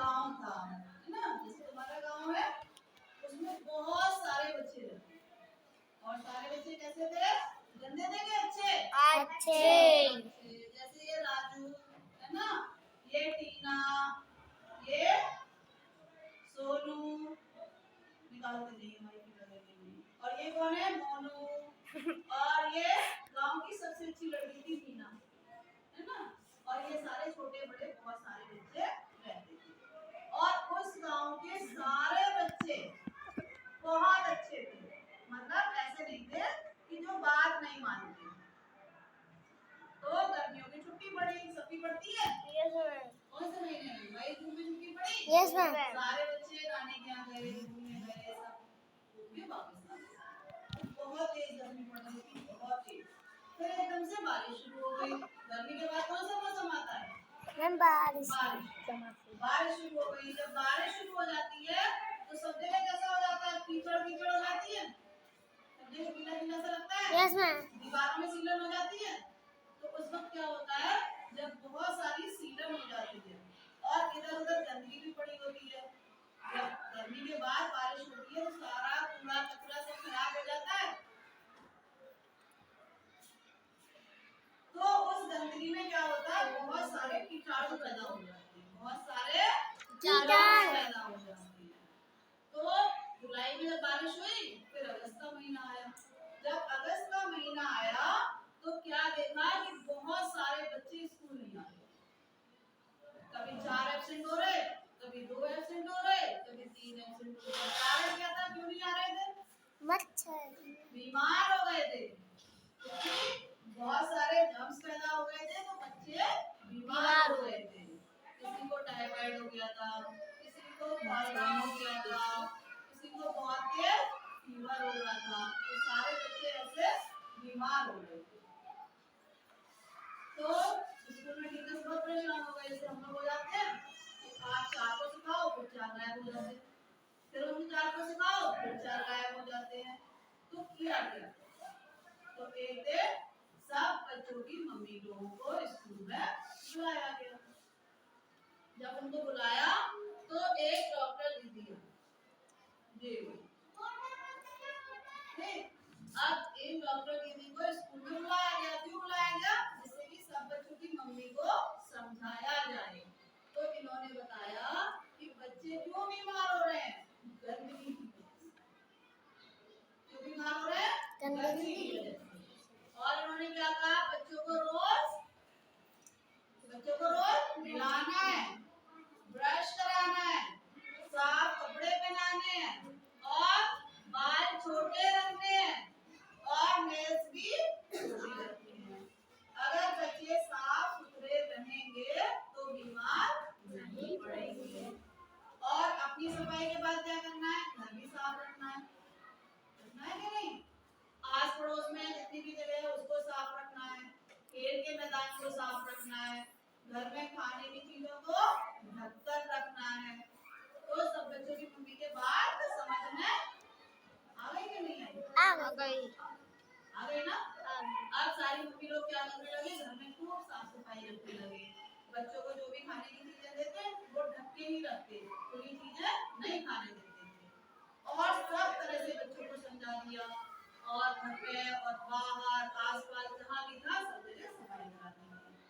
गांव था, है ना, जैसे तुम्हारा गांव है उसमें बहुत सारे बच्चे रहते हैं। और सारे बच्चे कैसे थे? गंदे थे कि अच्छे? अच्छे। जैसे ये राजू है ना, ये टीना, ये सोनू, निकालते नहीं हमारी की वजह नहीं। और ये कौन है? मोनू। और ये गांव की सबसे अच्छी लड़की थी मीना, है ना। और ये सारे छोटे बड़े बहुत सारे बच्चे रहते थे। और उस गांव के सारे बच्चे बहुत अच्छे थे, मतलब ऐसे नहीं थे कि जो बात नहीं मानते। तो गर्मियों की छुट्टी पड़ी, सबकी पड़ती है। Yes ma'am. कौन से महीने में? मई जून में छुट्टी पड़ी। Yes ma'am. सारे बच्चे नानी के यहाँ गए, घूमने गए, सब भी वापस आ गए। बहुत तेज गर्मी पड़ रही थी, बहुत तेज। फिर एकदम से बारिश शुरू हो गई। गर्मी के बाद कौन सा मौसम आता है? मैम बारिश। बारिश शुरू हो गई। जब बारिश शुरू हो जाती है तो सब जगह कैसा हो जाता है? कीचड़ कीचड़ हो जाती है, सब जगह गीला गीला सा लगता है। Yes ma'am. दीवारों में सीलन हो जाती है। तो उस वक्त क्या होता है, जब बहुत सारी सीलन हो जाती है और इधर उधर गंदगी भी पड़ी होती है। जब गर्मी के बाद बारिश होती है तो सारा कूड़ा कचरा सब खराब हो जाता है। तो उस गंदगी में क्या होता है, बहुत सारे कीटाणु पैदा हो जाते हैं, बहुत सारे कीटाणु पैदा हो जाते हैं। तो जुलाई में जब बारिश हुई, फिर अगस्त का महीना आया। जब अगस्त का महीना आया तो क्या देखा कि बहुत सारे बच्चे स्कूल नहीं आ रहे। कभी 4 एब्सेंट हो रहे, कभी 2 एब्सेंट हो रहे, कभी 3 एब्सेंट हो रहे। कारण क्या था, क्यों नहीं आ रहे थे? मच्छर, बीमार हो गए थे, क्योंकि बहुत सारे जर्म्स पैदा हो गए थे, तो बच्चे बीमार हो गए थे। किसी को टाइफाइड हो गया था, किसी को कॉलेरा हो गया था, किसी को बहुत तेज फीवर हो रहा था। तो सारे बच्चे ऐसे बीमार हो गए थे। तो स्कूल में टीचर्स बहुत परेशान हो गए। जैसे हम लोग हो जाते हैं कि आज 4 को सिखाओ, फिर 4 गायब हो जाते हैं, फिर उन 4 को सिखाओ, फिर 4 गायब हो जाते हैं। तो किया गया, तो एक दिन सब बच्चों की मम्मी लोगों को स्कूल में बुलाया गया। जब उनको बुलाया तो एक डॉक्टर दीदी जी, अब इन डॉक्टर दीदी को स्कूल में बुलाया गया। क्यों बुलाया गया? जिससे कि सब बच्चों की मम्मी को समझाया जाए। तो इन्होंने बताया कि बच्चे क्यों बीमार हो रहे हैं, गंदगी की वजह से। क्यों बीमार हो रहे हैं? गंदगी की वजह से। और इन्होंने क्या कहा, बच्चों को रोज नहलाना है, ब्रश कराना है, साफ कपड़े पहनाने हैं और बाल छोटे रखने हैं और नेल्स भी छोटे रखने हैं। अगर बच्चे साफ सुथरे रहेंगे तो बीमार नहीं पड़ेंगे। और अपनी सफाई के बाद क्या करना है, घर भी साफ रखना है कि नहीं? आस पड़ोस में जितनी भी जगह है उसको साफ रखना है, खेल के मैदान को साफ रखना है, घर में खाने की चीजों को ढककर रखना है। तो सब बच्चों की मम्मी के बात समझ में आ गई कि नहीं आई? आ गई ना। अब सारी मम्मी लोग क्या करने लगे, घर में खूब साफ सफाई रखने लगे। बच्चों को जो भी खाने की चीजें देते वो ढक के ही रखते, खुली चीजें नहीं खाने देते थे। और सब तरह से बच्चों को समझा दिया और घर पे और बाहर आसपास जहाँ भी था सब जगह सफाई करा दी।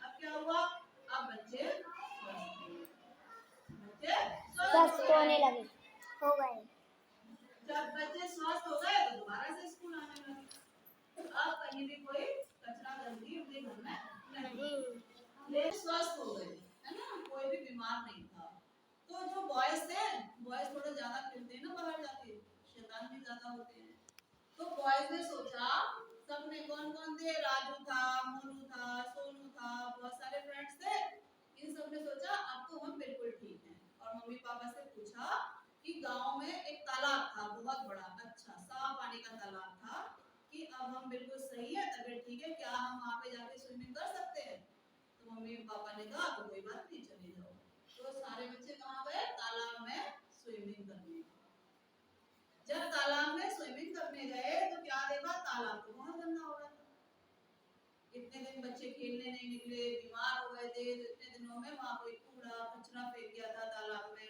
अब क्या हुआ, अब बच्चे स्वस्थ होने लगे, हो गए। जब बच्चे स्वस्थ हो गए तो दोबारा से स्कूल आने लगे। अब कहीं भी कोई कचरा गंदगी उनके घर में नहीं, ले स्वस्थ हो गए, है ना, कोई भी बीमार नहीं था। तो जो बॉयज थे, बॉयज थोड़ा ज्यादा खेलते हैं ना बाहर जाके, शैतान भी ज्यादा होते हैं। तो बॉयज ने सोचा, सबने कौन कौन थे, राजू था, मोनू था, सोनू था, बहुत सारे फ्रेंड्स थे। इन सब ने सोचा अब तो हम बिल्कुल ठीक हैं। और मम्मी पापा से पूछा कि गांव में एक तालाब था, बहुत बड़ा, अच्छा साफ पानी का तालाब था, कि अब हम बिल्कुल सही है, तबीयत ठीक है, क्या हम वहाँ पे जाके स्विमिंग कर सकते हैं? तो मम्मी पापा ने कहा तो कोई बात नहीं, चले जाओ। तो सारे बच्चे कहाँ गए, तालाब में स्विमिंग करने। जब तालाब में स्विमिंग करने गए तो क्या देखा, तालाब तो बहुत गंदा हो रहा था। इतने दिन बच्चे खेलने नहीं निकले, बीमार हो गए थे, तो इतने दिनों में वहाँ कोई कूड़ा कचरा फेंक गया था तालाब में,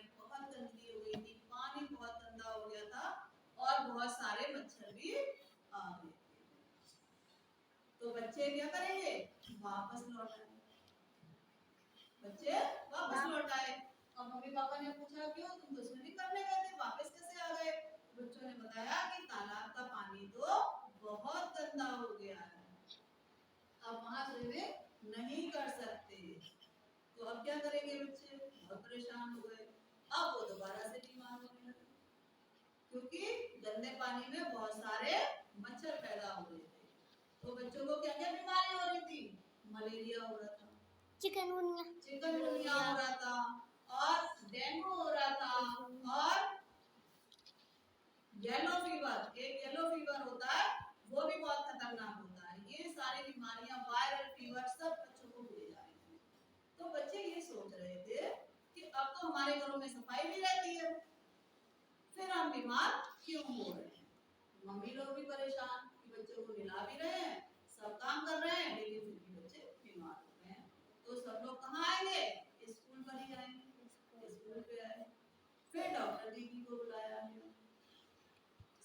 बच्चे क्या करेंगे, वापस लौट आए, बच्चे वापस लौट आए। और मम्मी पापा ने पूछा क्यों, तुम तो स्विमिंग करने गए थे, वापस कैसे आ गए? बच्चों ने बताया कि तालाब का पानी तो बहुत गंदा हो गया है, अब वहां स्विमिंग नहीं कर सकते। तो अब क्या करेंगे बच्चे, बहुत परेशान हो गए। अब वो दोबारा से बीमार होने लगे, क्योंकि गंदे पानी में बहुत सारे मच्छर पैदा हो रहे थे। तो बच्चों को क्या क्या बीमारी हो रही थी, मलेरिया हो रहा था, चिकनगुनिया हो रहा था, और डेंगू हो रहा था, और येलो फीवर, एक येलो फीवर होता है, वो भी बहुत खतरनाक होता है। ये सारी बीमारियां, वायरल फीवर, सब बच्चों को हुए जा रही थी। तो बच्चे ये सोच रहे थे कि अब तो हमारे घरों में सफाई भी रहती है, फिर हम बीमार क्यों हो रहे हैं? मम्मी लोग भी परेशान कि बच्चों को मिला भी रहे हैं, सब काम कर रहे हैं, लेकिन फिर भी बच्चे बीमार हो रहे हैं। तो सब लोग कहाँ आएंगे, स्कूल पर ही आएंगे। स्कूल पे आए, फिर डॉक्टर दीदी को बुलाया है।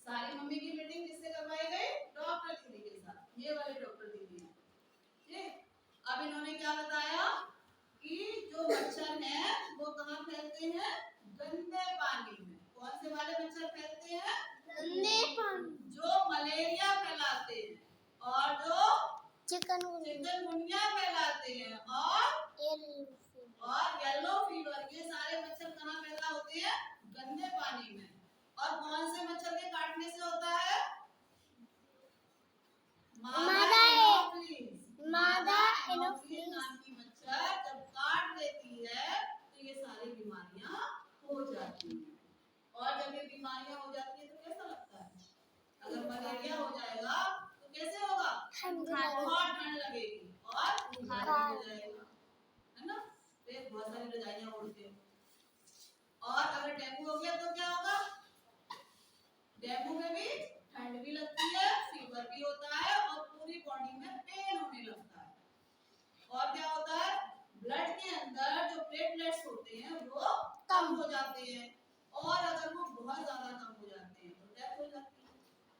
सारी मम्मी की मीटिंग किससे करवाई गई, डॉक्टर दीदी के साथ। ये वाले डॉक्टर दीदी हैं, ठीक। अब इन्होंने क्या बताया कि जो मच्छर है वो कहाँ फैलते हैं, गंदे पानी में। कौन से वाले मच्छर फैलते हैं, गंदे पानी, जो मलेरिया फैलाते हैं, और जो चिकनगुनिया फैलाते हैं, और येलो फीवर। ये सारे मच्छर कहाँ पैदा होते हैं, गंदे पानी में। और कौन से मच्छर के काटने से होता है, मादा एनोफिलीज नाम की मच्छर जब काट देती है तो ये सारी बीमारियां हो जाती हैं। और जब ये बीमारियां हो जाती है तो कैसा लगता है, अगर मलेरिया हो जाएगा तो कैसे होगा, बहुत ठंड लगेगी और बुखार हो जाएगा, है ना, फिर बहुत सारी रजाइयां ओढ़ते हैं। और अगर डेंगू हो गया तो क्या होगा, डेंगू में भी ठंड भी लगती है, फीवर भी होता है, और पूरी बॉडी में पेन होने लगता है। और क्या होता है, ब्लड के अंदर जो प्लेटलेट्स होते हैं वो कम हो जाते हैं, और अगर वो बहुत ज्यादा कम हो जाते हैं तो डेथ हो जाती है,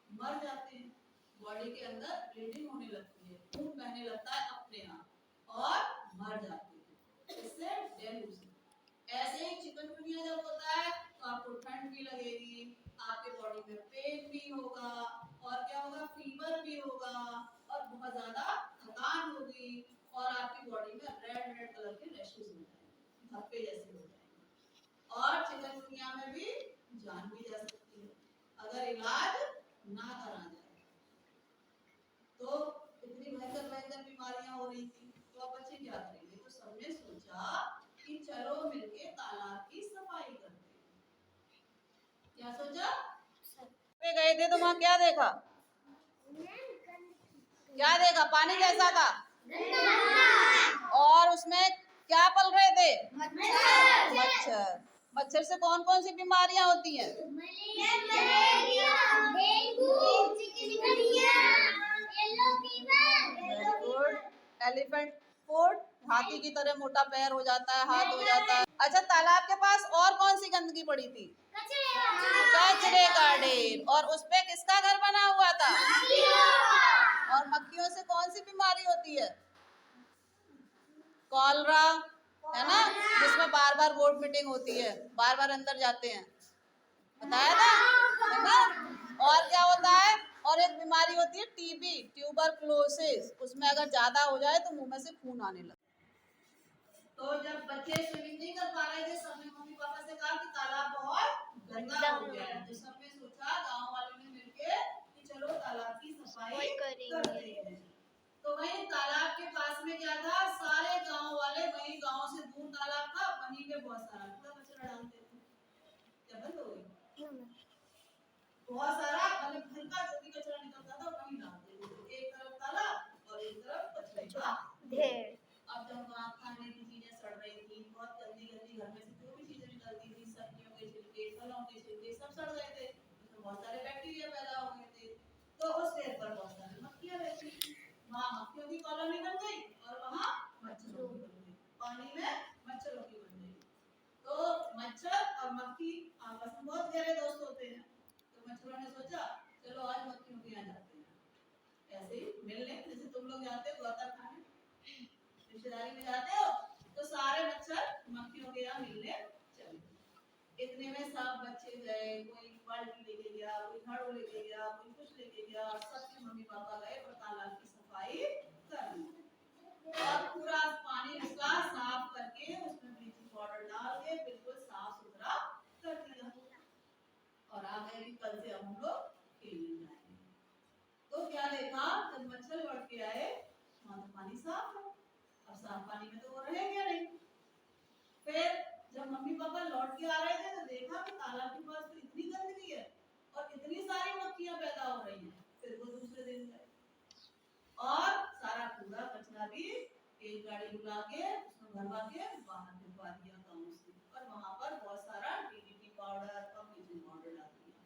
मर जाते हैं। बॉडी के अंदर ब्लीडिंग होने लगती है, खून बहने लगता है अपने आप, और मर जाते हैं, इससे डेंगू से। ऐसे ही चिकनगुनिया जब होता है तो आपको ठंड भी लगेगी, आपके बॉडी में पेन भी होगा, और क्या होगा, फीवर भी होगा, और बहुत ज्यादा थकान होगी, और आपकी बॉडी में रेड रेड कलर के रैशेस हो जाएंगे, धब्बे जैसे हो जाएंगे। और चिकनगुनिया में भी जान भी जा सकती है अगर इलाज ना करा जाए। तो इतनी भयंकर भयंकर बीमारियां हो रही थी, तो अब बच्चे क्या करेंगे, तो सबने सोचा कि चलो मिलके तालाब की सफाई करते हैं। क्या सोचा, पे गए थे तो वहाँ क्या देखा, क्या देखा, पानी कैसा था, और उसमें क्या पल रहे थे, मच्छर। मच्छर से कौन कौन सी बीमारियां होती हैं, malaria, dengue, chikungunya, yellow fever, elephant foot, हाथी की तरह मोटा पैर हो जाता है, हाथ हो जाता है। अच्छा, तालाब के पास और कौन सी गंदगी पड़ी थी, कचरे का ढेर, और उस पे किसका घर बना हुआ था, और मक्खियों से कौन सी बीमारी होती है, कॉलरा, है ना, जिसमें बार बार बोर्ड मीटिंग होती है, बार बार अंदर जाते हैं, बताया था, है ना। और क्या होता है, और एक बीमारी होती है टीबी, ट्यूबरक्लोसिस, उसमें अगर ज्यादा हो जाए तो मुंह में से खून आने लगता है। तो जब बच्चे स्विमिंग नहीं कर पा रहे थे, सबने मम्मी पापा से कहा कि तालाब बहुत गंदा हो गया है, तो सबने सोचा, गांव वालों ने मिलके कि चलो तालाब की सफाई करते हैं। तो वहीं तालाब के पास में क्या था, सारे गांव वाले, वहीं गांव से दूर तालाब था, वहीं पे बहुत सारा कूड़ा कचरा डालते थे। क्या बंद हो गई, बहुत सारा, मतलब घर का जो भी कचरा निकलता था वहीं डालते थे, एक तरफ तालाब और एक तरफ कचरे का ढेर। अब जब वहाँ खाने की चीजें सड़ रही थी, बहुत गंदी गंदी घर में से जो भी चीजें निकलती थी, सब्जियों के छिलके, फलों के छिलके, सब सड़ गए थे, उसमें बहुत सारे बैक्टीरिया पैदा हो गए थे। तो उस ढेर पर बहुत सारी मक्खियां रहती थी, वहाँ मक्खियों की कॉलोनी बन गई, और वहाँ मच्छरों की बन गई, पानी में मच्छरों की बन गई। तो मच्छर और मक्खी आपस में बहुत गहरे दोस्त होते हैं, तो मच्छरों ने सोचा चलो आज मक्खियों के यहाँ जाते हैं, ऐसे ही मिलने, जैसे तुम लोग जाते रिश्तेदारी में जाते हो तो सारे मच्छर मक्खियों के यहाँ मिलने चले गए। इतने में सब बच्चे गए, कोई बाल्टी लेके गया, कोई झाड़ू लेके गया, कोई कुछ लेके गया, सबके मम्मी पापा गए और तालाब की सफाई करनी और पूरा पानी उसका साफ करके उसमें ब्लीचिंग पाउडर डाल के बिल्कुल साफ सुथरा कर दिया और आ गए कि कल से हम लोग खेलने जाएंगे। तो क्या देखा, जब मच्छर लौट के आए वहां तो पानी साफ है, अब साफ पानी में तो वो रहेंगे नहीं। फिर जब मम्मी पापा लौट के आ रहे थे तो देखा कि तालाब के पास तो इतनी गंदगी है और इतनी सारी मक्खियां पैदा हो रही हैं। फिर वो दूसरे दिन गए और सारा कूड़ा कचरा भी एक गाड़ी बुला के उसमें भरवा के बाहर भिजवा दिया गांव से और वहां पर बहुत सारा डीडीटी पाउडर और ब्लीचिंग पाउडर डाल दिया,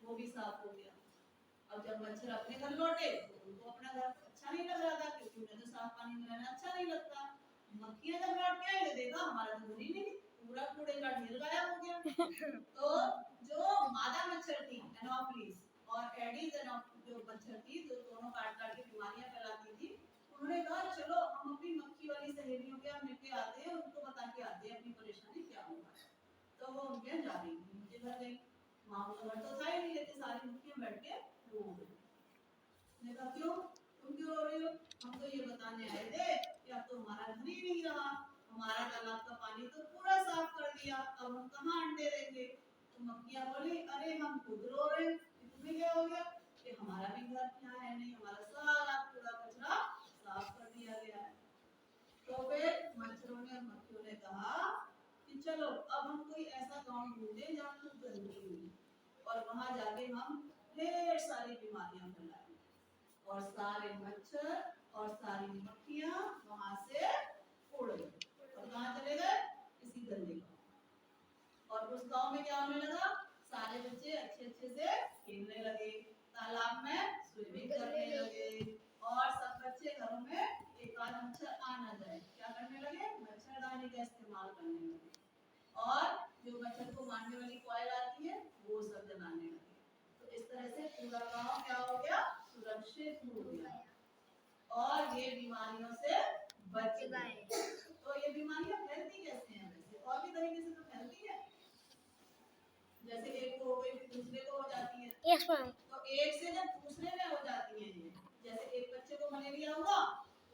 वो भी साफ हो गया। अब जब मच्छर अपने घर लौटे तो उनको अपना घर अच्छा नहीं लग रहा था क्योंकि उन्हें तो साफ पानी में रहना अच्छा नहीं लगता। मक्खियां जब लौट के आई तो देखा हमारा तो घर ही नहीं, पूरा कूड़े का ढेर गायब हो गया। तो जो मादा मच्छर थी एनोफिलीज और एडिस जो मच्छर थी जो दोनों काट काट के बीमारियां फैलाती थी, उन्होंने कहा चलो हम अपनी मक्खी वाली सहेलियों के यहाँ मिलके आते हैं, उनको बता के आते हैं अपनी परेशानी क्या होगा। तो वो उनके यहाँ जा रही थी, उनके घर गई, वहां वो घर तो था ही नहीं, लेकिन सारी मक्खियां बैठ के रो गई। मैंने कहा क्यों, तुम क्यों रो रही हो? हम तो ये बताने आए थे कि अब तो हमारा घर ही नहीं रहा, हमारा तालाब का पानी तो पूरा साफ कर दिया, अब हम कहाँ अंडे देंगे। तो मक्खियां बोली अरे हम खुद रो रहे हैं, तुम्हें क्या हो गया कि हमारा भी घर यहाँ है नहीं, हमारा सारा कूड़ा कचरा साफ कर दिया गया है। तो फिर मच्छरों ने और मक्खियों ने कहा कि चलो अब हम कोई ऐसा गांव ढूंढे जहाँ खूब गंदगी हुई और वहां जाके हम ढेर सारी बीमारियां फैलाएं और सारे मच्छर और सारी मक्खियां वहां से उड़ गए और कहाँ चले गए, किसी गंदे गांव। और उस गांव में क्या होने लगा, सारे बच्चे अच्छे अच्छे से खेलने लगे, तालाब में स्विमिंग करने लगे और सब बच्चे घरों में एक आध मच्छर आ ना जाए क्या करने लगे, मच्छरदानी का इस्तेमाल करने लगे और जो मच्छर को मारने वाली कॉइल आती है वो सब जलाने लगे। तो इस तरह से पूरा गांव क्या हो गया, सुरक्षित हो गया और ये बीमारियों से बच गए। तो ये बीमारियां फैलती कैसे हैं, वैसे और भी तरीके से तो फैलती है, जैसे एक को हो गई फिर दूसरे को हो जाती है। yes, तो एक से जब दूसरे में हो जाती है ये, जैसे एक बच्चे को मलेरिया हुआ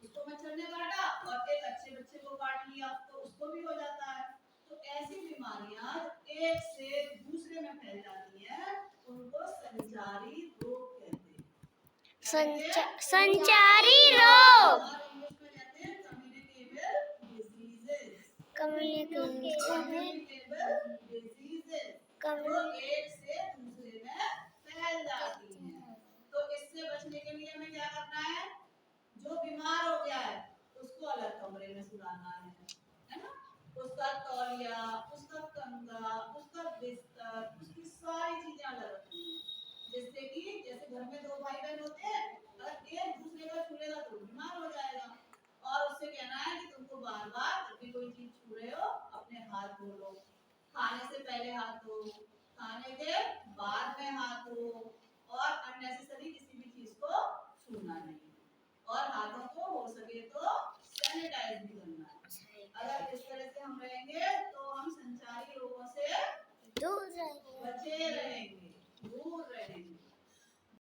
उसको मच्छर ने काटा और एक अच्छे बच्चे को काट लिया तो उसको भी हो जाता है। तो ऐसी बीमारियां एक से दूसरे में फैल जाती हैं, उनको संचारी रोग कहते हैं। संचारी रोग, इंग्लिश में कहते हैं कम्युनिकेबल डिजीजेस। जो एक से दूसरे में फैल जाती हैं। तो इससे बचने के लिए हमें क्या करना है, जो बीमार हो गया है उसको अलग कमरे में सुलाना है ना, उसका तौलिया, उसका कंगा, उसका बिस्तर, उसकी सारी चीजें अलग रखनी है, जिससे कि जैसे घर में दो भाई बहन होते हैं, अगर एक दूसरे का छूलेगा तो बीमार हो जाएगा और उससे कहना है कि तुमको बार बार जब भी कोई चीज छू रहे हो अपने हाथ धो लो, खाने से पहले हाथ धो, खाने के बाद में हाथ धो और अननेसेसरी किसी भी चीज को छूना नहीं और हाथों को हो सके तो